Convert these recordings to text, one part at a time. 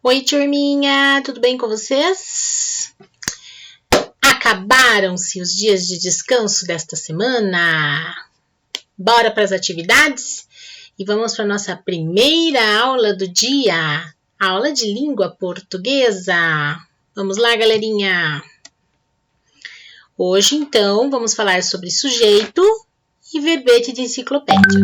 Oi, turminha, tudo bem com vocês? Acabaram-se os dias de descanso desta semana? Bora para as atividades? E vamos para a nossa primeira aula do dia, a aula de língua portuguesa. Vamos lá, galerinha! Hoje, então, vamos falar sobre sujeito e verbete de enciclopédia.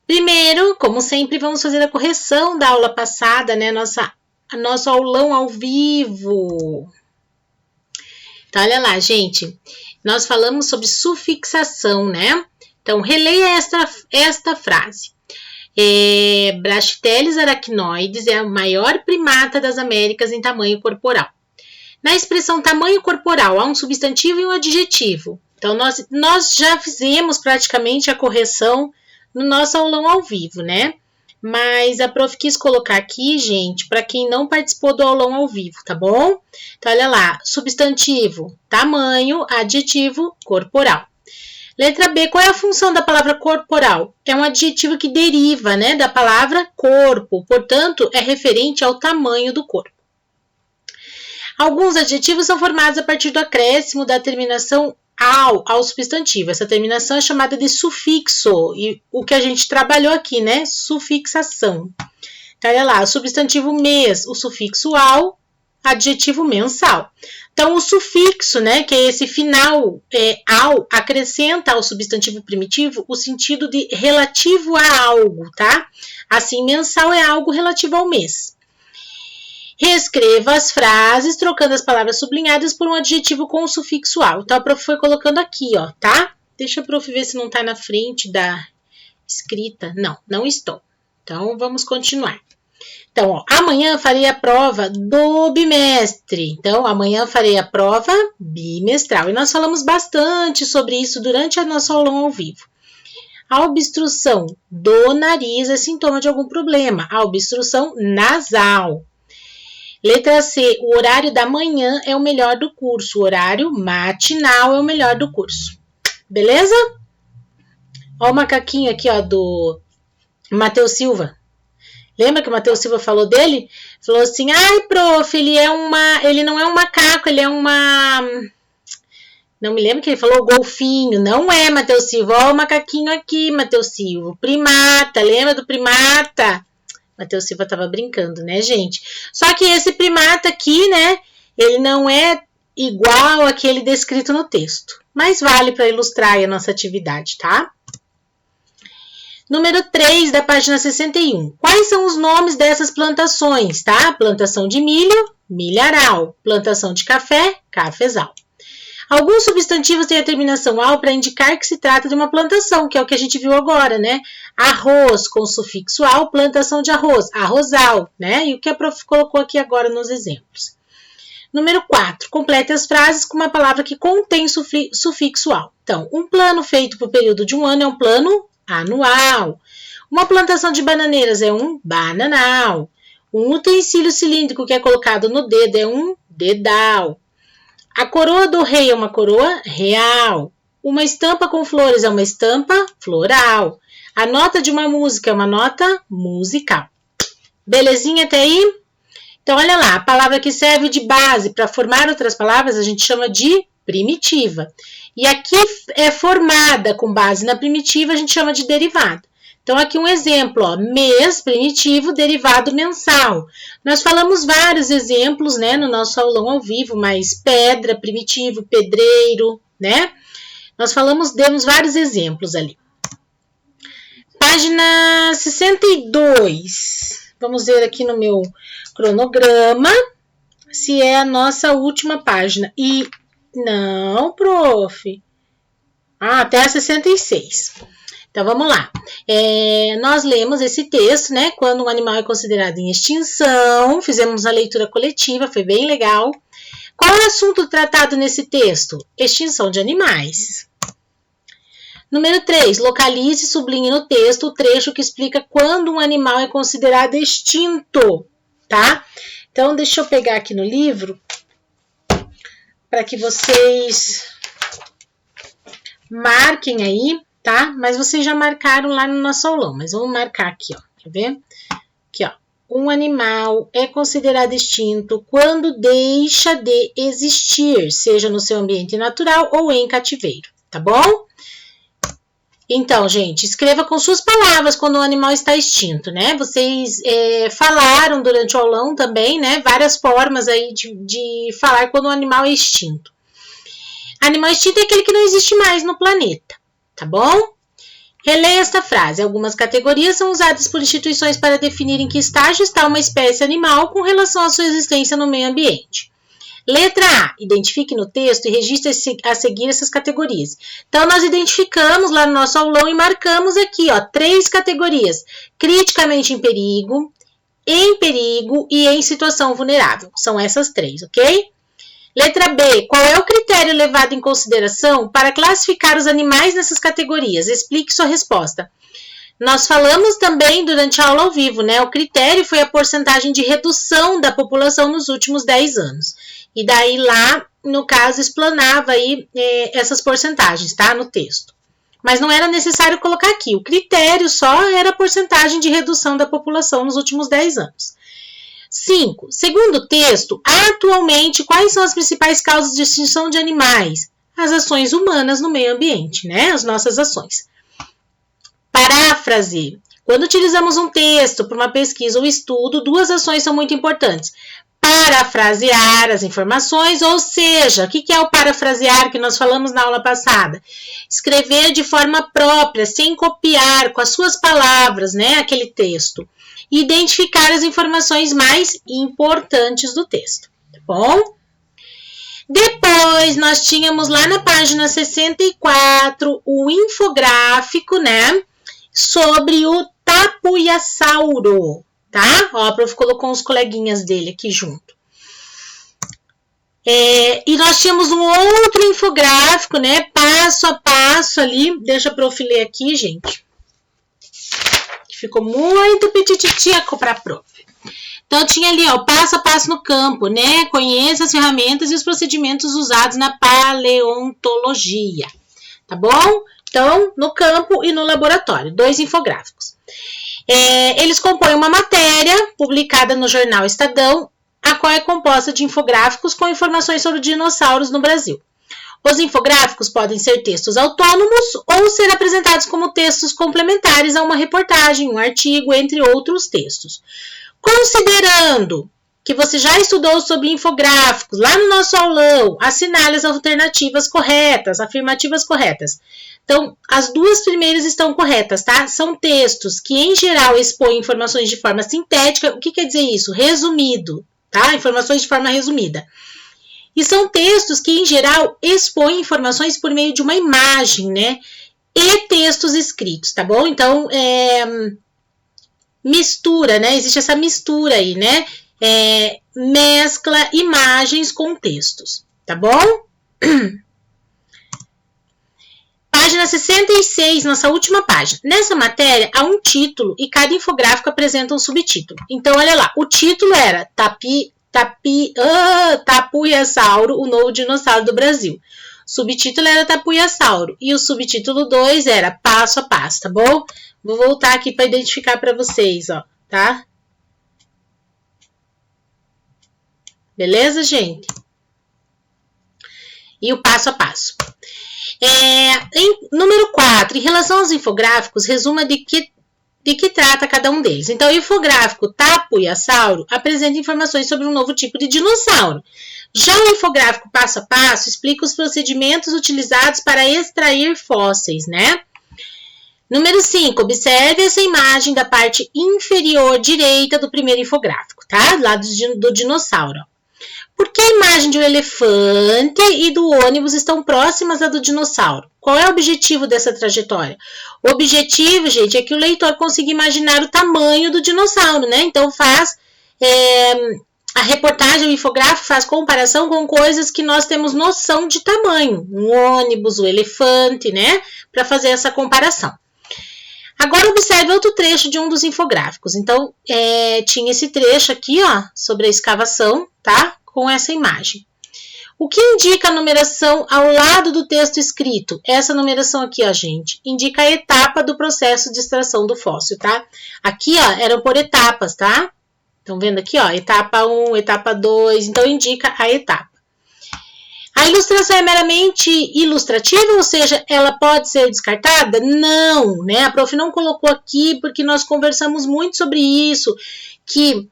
Primeiro, como sempre, vamos fazer a correção da aula passada, né? Nosso aulão ao vivo. Então, olha lá, gente. Nós falamos sobre sufixação, né? Então, releia esta frase. Brachyteles aracnoides é a maior primata das Américas em tamanho corporal. Na expressão tamanho corporal, há um substantivo e um adjetivo. Então, nós já fizemos praticamente a correção no nosso aulão ao vivo, né? Mas a prof quis colocar aqui, gente, para quem não participou do aulão ao vivo, tá bom? Então, olha lá, substantivo, tamanho, adjetivo, corporal. Letra B, qual é a função da palavra corporal? É um adjetivo que deriva, né, da palavra corpo, portanto, é referente ao tamanho do corpo. Alguns adjetivos são formados a partir do acréscimo da terminação ao substantivo. Essa terminação é chamada de sufixo, e o que a gente trabalhou aqui, né? Sufixação. Então, olha lá, substantivo mês, o sufixo ao, adjetivo mensal. Então, o sufixo, né, que é esse final ao, acrescenta ao substantivo primitivo o sentido de relativo a algo, tá? Assim, mensal é algo relativo ao mês. Reescreva as frases, trocando as palavras sublinhadas por um adjetivo com o sufixo ao. Então, a prof foi colocando aqui, ó, tá? Deixa a prof ver se não tá na frente da escrita. Não, não estou. Então, vamos continuar. Então, ó, amanhã farei a prova do bimestre. Então, amanhã farei a prova bimestral. E nós falamos bastante sobre isso durante a nossa aula ao vivo. A obstrução do nariz é sintoma de algum problema. A obstrução nasal. Letra C, o horário da manhã é o melhor do curso. O horário matinal é o melhor do curso. Beleza? Ó o macaquinho aqui, ó, do Matheus Silva. Lembra que o Matheus Silva falou dele? Falou assim, ai, prof, ele não é um macaco, ele é uma... Não me lembro que ele falou golfinho. Não é, Matheus Silva. Ó o macaquinho aqui, Matheus Silva. Primata, lembra do primata? Matheus Silva estava brincando, né, gente? Só que esse primata aqui, né, ele não é igual àquele descrito no texto, mas vale para ilustrar a nossa atividade, tá? Número 3 da página 61. Quais são os nomes dessas plantações, tá? Plantação de milho, milharal. Plantação de café, cafezal. Alguns substantivos têm a terminação ao para indicar que se trata de uma plantação, que é o que a gente viu agora, né? Arroz com sufixo ao, plantação de arroz, arrozal, né? E o que a prof colocou aqui agora nos exemplos. Número 4. Complete as frases com uma palavra que contém sufixo ao. Então, um plano feito por período de um ano é um plano anual. Uma plantação de bananeiras é um bananal. Um utensílio cilíndrico que é colocado no dedo é um dedal. A coroa do rei é uma coroa real. Uma estampa com flores é uma estampa floral. A nota de uma música é uma nota musical. Belezinha até aí? Então, olha lá, a palavra que serve de base para formar outras palavras a gente chama de primitiva. E aqui é formada com base na primitiva, a gente chama de derivada. Então, aqui um exemplo, ó, mês, primitivo, derivado mensal. Nós falamos vários exemplos, né, no nosso aulão ao vivo, mas pedra, primitivo, pedreiro, né? Nós demos vários exemplos ali. Página 62. Vamos ver aqui no meu cronograma se é a nossa última página. E não, prof. Até a 66. Então, vamos lá. Nós lemos esse texto, né? Quando um animal é considerado em extinção. Fizemos a leitura coletiva, foi bem legal. Qual é o assunto tratado nesse texto? Extinção de animais. Número 3. Localize e sublinhe no texto o trecho que explica quando um animal é considerado extinto, tá? Então, deixa eu pegar aqui no livro para que vocês marquem aí, tá? Mas vocês já marcaram lá no nosso aulão, mas vamos marcar aqui, ó. Quer ver? Aqui, ó. um animal é considerado extinto quando deixa de existir, seja no seu ambiente natural ou em cativeiro, tá bom? Então, gente, escreva com suas palavras quando o animal está extinto, né? Vocês falaram durante o aulão também, né? Várias formas aí de falar quando o animal é extinto. Animal extinto é aquele que não existe mais no planeta, tá bom? Releia esta frase. Algumas categorias são usadas por instituições para definir em que estágio está uma espécie animal com relação à sua existência no meio ambiente. Letra A. Identifique no texto e registre a seguir essas categorias. Então, nós identificamos lá no nosso aulão e marcamos aqui, ó, 3 categorias. Criticamente em perigo e em situação vulnerável. São essas 3, ok? Letra B. Qual é o critério levado em consideração para classificar os animais nessas categorias? Explique sua resposta. Nós falamos também durante a aula ao vivo, né? O critério foi a porcentagem de redução da população nos últimos 10 anos. E daí lá, no caso, explanava aí essas porcentagens, tá? No texto. Mas não era necessário colocar aqui. O critério só era a porcentagem de redução da população nos últimos 10 anos. 5. Segundo o texto, atualmente, quais são as principais causas de extinção de animais? As ações humanas no meio ambiente, né? As nossas ações. Paráfrase. Quando utilizamos um texto para uma pesquisa ou estudo, 2 ações são muito importantes. Parafrasear as informações, ou seja, o que é o parafrasear que nós falamos na aula passada? Escrever de forma própria, sem copiar, com as suas palavras, né, aquele texto. E identificar as informações mais importantes do texto, tá bom? Depois, nós tínhamos lá na página 64 o infográfico, né, sobre o tapuiasauro. Tá? Ó, a prof colocou uns coleguinhas dele aqui junto. E nós tínhamos um outro infográfico, né? Passo a passo ali. Deixa a prof ler aqui, gente. Ficou muito petitico para a prof. Então, tinha ali, ó, passo a passo no campo, né? Conheça as ferramentas e os procedimentos usados na paleontologia. Tá bom? Então, no campo e no laboratório. 2 infográficos. Eles compõem uma matéria publicada no jornal Estadão, a qual é composta de infográficos com informações sobre dinossauros no Brasil. Os infográficos podem ser textos autônomos ou ser apresentados como textos complementares a uma reportagem, um artigo, entre outros textos. Considerando que você já estudou sobre infográficos lá no nosso aulão, assinale as alternativas corretas, afirmativas corretas. Então, as 2 primeiras estão corretas, tá? São textos que, em geral, expõem informações de forma sintética. O que quer dizer isso? Resumido, tá? Informações de forma resumida. E são textos que, em geral, expõem informações por meio de uma imagem, né? E textos escritos, tá bom? Então, mistura, né? Existe essa mistura aí, né? Mescla imagens com textos, tá bom? Página 66, nossa última página. Nessa matéria, há um título e cada infográfico apresenta um subtítulo. Então, olha lá, o título era Tapuiasauro, o novo dinossauro do Brasil. O subtítulo era Tapuiasauro e o subtítulo 2 era Passo a Passo, tá bom? Vou voltar aqui para identificar para vocês, ó, tá? Beleza, gente? E o passo a passo. Número 4, em relação aos infográficos, resuma de que trata cada um deles. Então, o infográfico Tapuiasauro apresenta informações sobre um novo tipo de dinossauro. Já o infográfico passo a passo explica os procedimentos utilizados para extrair fósseis, né? Número 5, observe essa imagem da parte inferior direita do primeiro infográfico, tá? Lá do dinossauro. Por que a imagem de um elefante e do ônibus estão próximas à do dinossauro? Qual é o objetivo dessa trajetória? O objetivo, gente, é que o leitor consiga imaginar o tamanho do dinossauro, né? Então, a reportagem, o infográfico faz comparação com coisas que nós temos noção de tamanho. Um ônibus, o elefante, né? Para fazer essa comparação. Agora, observe outro trecho de um dos infográficos. Então, tinha esse trecho aqui, ó, sobre a escavação, tá? Com essa imagem. O que indica a numeração ao lado do texto escrito? Essa numeração aqui, ó, gente, indica a etapa do processo de extração do fóssil, tá? Aqui, ó, eram por etapas, tá? Estão vendo aqui, ó, etapa 1, etapa 2, então indica a etapa. A ilustração é meramente ilustrativa, ou seja, ela pode ser descartada? Não, né? A prof não colocou aqui porque nós conversamos muito sobre isso, que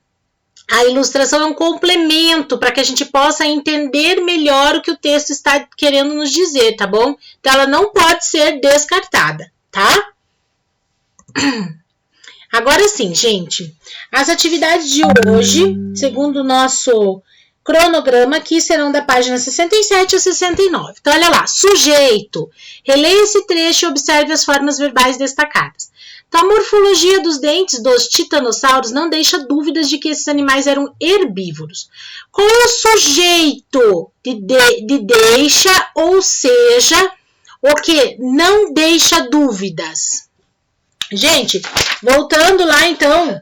a ilustração é um complemento para que a gente possa entender melhor o que o texto está querendo nos dizer, tá bom? Então, ela não pode ser descartada, tá? Agora sim, gente, as atividades de hoje, segundo o nosso cronograma aqui, serão da página 67 a 69. Então, olha lá, sujeito. Releia esse trecho e observe as formas verbais destacadas. Então, a morfologia dos dentes dos titanossauros não deixa dúvidas de que esses animais eram herbívoros. Qual é o sujeito de deixa, ou seja, o que não deixa dúvidas? Gente, voltando lá, então,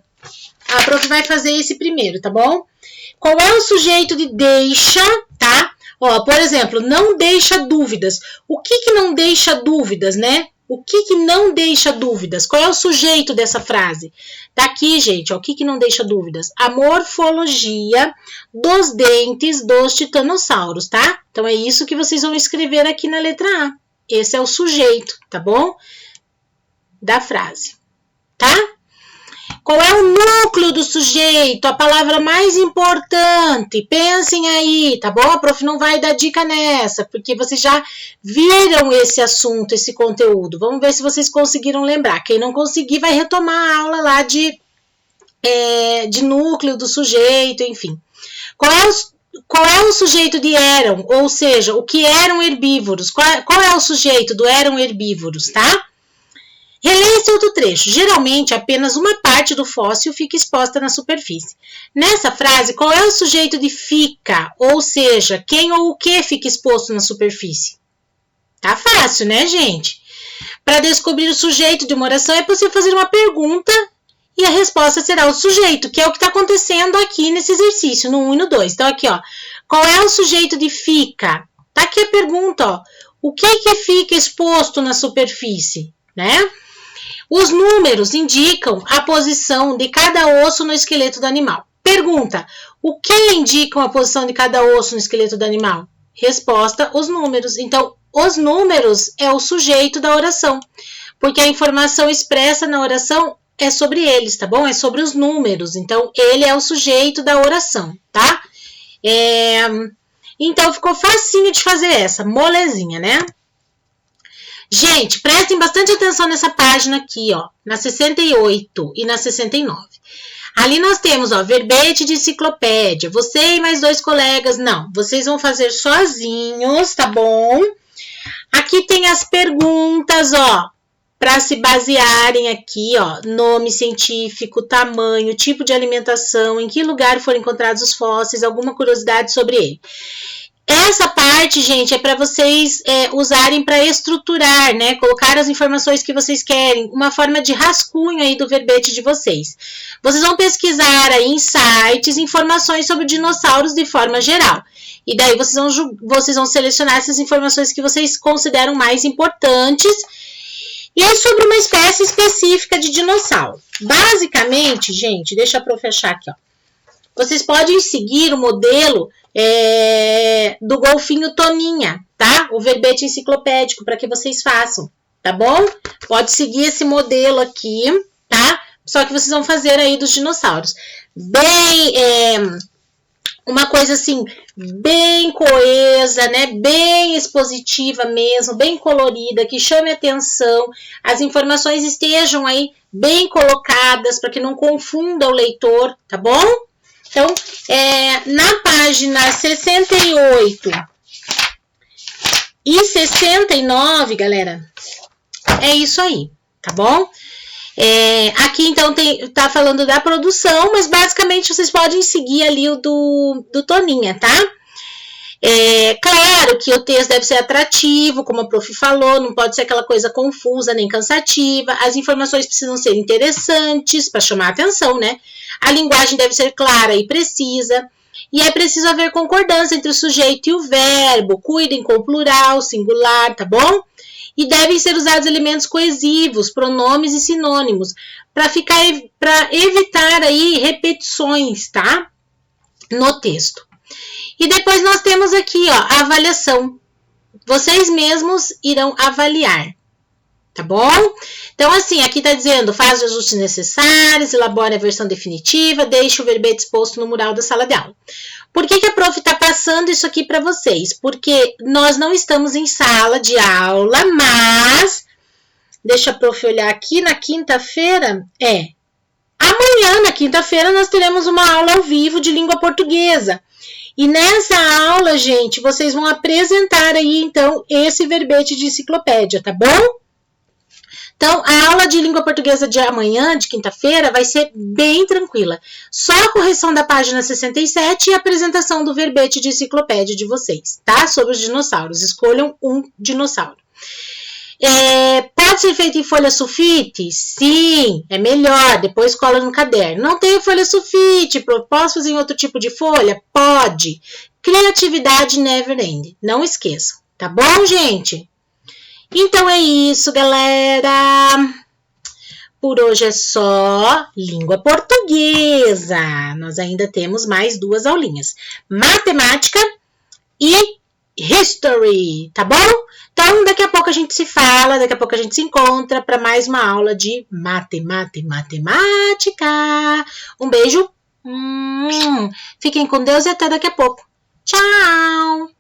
a prof vai fazer esse primeiro, tá bom? Qual é o sujeito de deixa, tá? Ó, por exemplo, não deixa dúvidas. O que não deixa dúvidas, né? O que não deixa dúvidas? Qual é o sujeito dessa frase? Tá aqui, gente, ó, o que não deixa dúvidas? A morfologia dos dentes dos titanossauros, tá? Então, é isso que vocês vão escrever aqui na letra A. Esse é o sujeito, tá bom? Da frase, tá? Qual é o núcleo do sujeito? A palavra mais importante. Pensem aí, tá bom? A prof não vai dar dica nessa, porque vocês já viram esse assunto, esse conteúdo. Vamos ver se vocês conseguiram lembrar. Quem não conseguir vai retomar a aula lá de núcleo do sujeito, enfim. Qual é o sujeito de eram? Ou seja, o que eram herbívoros? Qual é o sujeito do eram herbívoros, tá? Releia esse outro trecho. Geralmente, apenas uma parte do fóssil fica exposta na superfície. Nessa frase, qual é o sujeito de fica? Ou seja, quem ou o que fica exposto na superfície? Tá fácil, né, gente? Para descobrir o sujeito de uma oração, é possível fazer uma pergunta e a resposta será o sujeito, que é o que está acontecendo aqui nesse exercício, no 1 e no 2. Então, aqui, ó, qual é o sujeito de fica? Tá aqui a pergunta, ó. O que fica exposto na superfície, né? Os números indicam a posição de cada osso no esqueleto do animal. Pergunta: o que indicam a posição de cada osso no esqueleto do animal? Resposta: os números. Então, os números é o sujeito da oração, porque a informação expressa na oração é sobre eles, tá bom? É sobre os números. Então, ele é o sujeito da oração, tá? Então, ficou facinho de fazer essa, molezinha, né? Gente, prestem bastante atenção nessa página aqui, ó, na 68 e na 69. Ali nós temos, ó, verbete de enciclopédia. Você e mais 2 colegas, não, vocês vão fazer sozinhos, tá bom? Aqui tem as perguntas, ó, para se basearem aqui, ó, nome científico, tamanho, tipo de alimentação, em que lugar foram encontrados os fósseis, alguma curiosidade sobre ele. Essa parte, gente, é para vocês usarem para estruturar, né? Colocar as informações que vocês querem, uma forma de rascunho aí do verbete de vocês. Vocês vão pesquisar aí em sites informações sobre dinossauros de forma geral. E daí vocês vão selecionar essas informações que vocês consideram mais importantes. E é sobre uma espécie específica de dinossauro. Basicamente, gente, deixa eu fechar aqui, ó. Vocês podem seguir o modelo do golfinho Toninha, tá? O verbete enciclopédico, para que vocês façam, tá bom? Pode seguir esse modelo aqui, tá? Só que vocês vão fazer aí dos dinossauros. Uma coisa assim, bem coesa, né? Bem expositiva mesmo, bem colorida, que chame atenção. As informações estejam aí bem colocadas, para que não confunda o leitor, tá bom? Então, na página 68 e 69, galera, é isso aí, tá bom? Aqui, então, tá falando da produção, mas basicamente vocês podem seguir ali o do Toninha, tá? Claro que o texto deve ser atrativo, como a prof falou, não pode ser aquela coisa confusa nem cansativa. As informações precisam ser interessantes para chamar a atenção, né? A linguagem deve ser clara e precisa. E é preciso haver concordância entre o sujeito e o verbo. Cuidem com o plural, singular, tá bom? e devem ser usados elementos coesivos, pronomes e sinônimos, para evitar aí repetições, tá? No texto. E depois nós temos aqui, ó, a avaliação. Vocês mesmos irão avaliar, tá bom? Então, assim, aqui tá dizendo, faz os ajustes necessários, elabore a versão definitiva, deixe o verbete exposto no mural da sala de aula. Por que a prof tá passando isso aqui para vocês? Porque nós não estamos em sala de aula, mas, deixa a prof olhar aqui, na quinta-feira, amanhã, na quinta-feira, nós teremos uma aula ao vivo de língua portuguesa. E nessa aula, gente, vocês vão apresentar aí, então, esse verbete de enciclopédia, tá bom? Então, a aula de língua portuguesa de amanhã, de quinta-feira, vai ser bem tranquila. Só a correção da página 67 e a apresentação do verbete de enciclopédia de vocês, tá? Sobre os dinossauros. Escolham um dinossauro. Pode ser feito em folha sulfite? Sim, é melhor. Depois cola no caderno. Não tenho folha sulfite, posso fazer em outro tipo de folha? Pode. Criatividade never end. Não esqueçam. Tá bom, gente? Então é isso, galera. Por hoje é só língua portuguesa. Nós ainda temos mais 2 aulinhas. Matemática e History, tá bom? Então, daqui a pouco a gente se fala, daqui a pouco a gente se encontra para mais uma aula de matemática. Um beijo. Fiquem com Deus e até daqui a pouco. Tchau!